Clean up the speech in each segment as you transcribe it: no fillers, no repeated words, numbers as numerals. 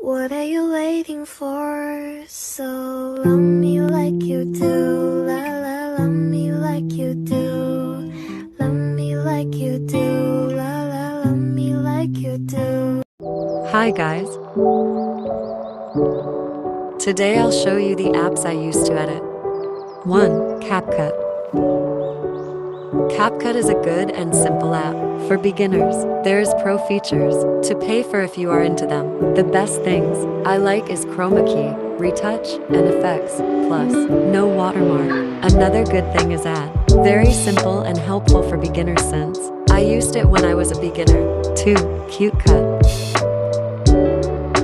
What are you waiting for? So love me like you do, la la, love me like you do, love me like you do, la la, love me like you do. Hi guys. Today I'll show you the apps I use to edit. 1. Capcut. Capcut is a good and simple app. For beginners, there is pro features to pay for if you are into them. The best things I like is chroma key, retouch, and effects, plus no watermark. Another good thing is add. Very simple and helpful for beginners since I used it when I was a beginner. 2. 𝚘𝚘𝚘𝚞𝚘𝚘𝚘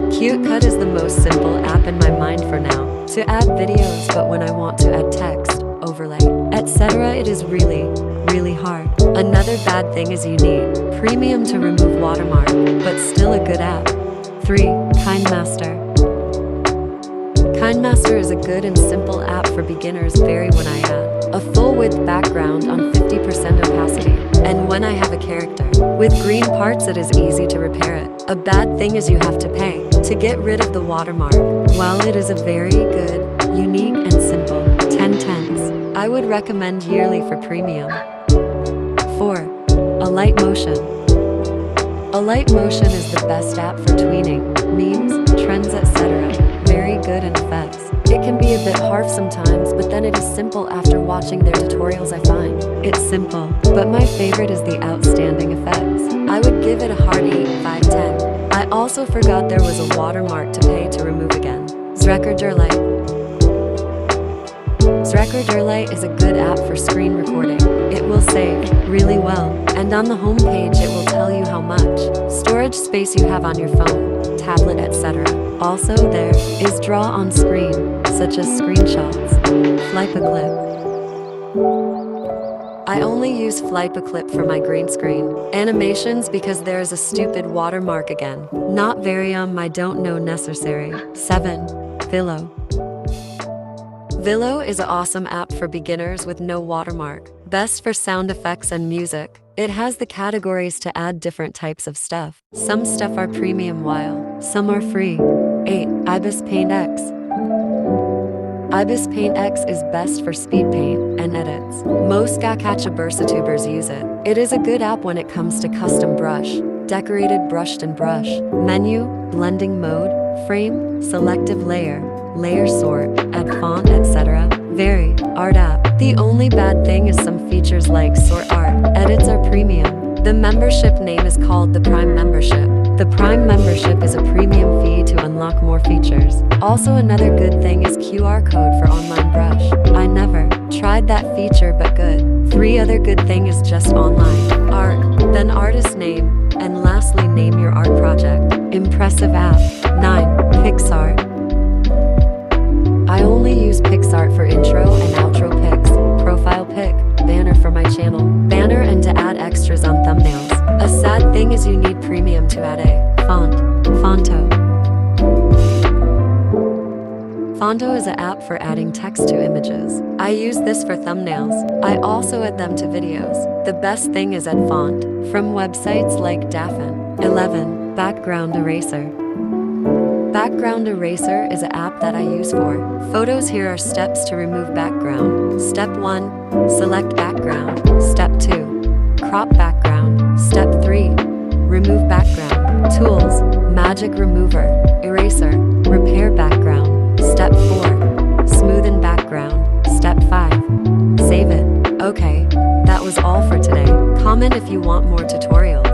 𝚘𝚘𝚘𝚘𝚘 is the most simple app in my mind for now. To add videos, but when I want to add text, overlay, etc. it is really hard. Another bad thing is you need premium to remove watermark, but still a good app. 3. KineMaster. KineMaster is a good and simple app for beginners. Vary when I add a full width background on 50% opacity, and when I have a character with green parts it is easy to repair it. A bad thing is you have to pay to get rid of the watermark. While it is a very good, unique and simple 10/10, I would recommend yearly for premium. 4. 𝚘𝚘𝚘𝚗𝚝. 𝚘𝚘𝚘𝚗𝚝 is the best app for tweening, memes, trends, etc. Very good in effects. It can be a bit harsh sometimes, but then it is simple after watching their tutorials. I find it's simple, but my favorite is the outstanding effects. I would give it a hard 8, 5, 10. I also forgot there was a watermark to pay to remove again. 𝚘𝚑𝚘𝚘𝚗𝚝. 𝚘𝚑𝚘𝚘𝚘𝚗𝚝 is a good app for screen recording. It will save really well, and on the home page it will tell you how much storage space you have on your phone, tablet, etc. Also there is draw on screen, such as screenshots. 𝚘𝚘𝚘𝚘𝚘. I only use 𝚘𝚘𝚘𝚘𝚘𝚘 for my green screen animations because there is a stupid watermark again. Not very I don't know necessary. 7. Villo. Villo is an awesome app for beginners with no watermark. Best for sound effects and music. It has the categories to add different types of stuff. Some stuff are premium while some are free. 8. Ibis PaintX. Ibis PaintX is best for speed paint and edits. Most Gacha YouTubers use it. It is a good app when it comes to custom brush, decorated brushed and brush, menu, blending mode, frame, selective layer, layer sort, add font, etc. Very art app. The only bad thing is some features like sort art edits are premium. The membership name is called the Prime membership. The Prime membership is a premium fee to unlock more features. Also another good thing is QR code for online brush. I never tried that feature but good. 3 other good thing is just online art, then artist name, and lastly name your art project. Impressive app. 9. PicsArt. I only use PicsArt for intro and outro pics, profile pic, banner for my channel, banner and to add extras on thumbnails. A sad thing is you need premium to add a phonto. Phonto is an app for adding text to images. I use this for thumbnails. I also add them to videos. The best thing is add font from websites like Darcie. 11. Background Eraser. Background Eraser is an app that I use for photos. Here are steps to remove background. Step 1. Select background. Step 2. Crop background. Step 3. Remove background. Tools. Magic remover. Eraser. Repair background. Step 4. Smoothen background. Step 5. Save it. Okay, that was all for today. Comment if you want more tutorials.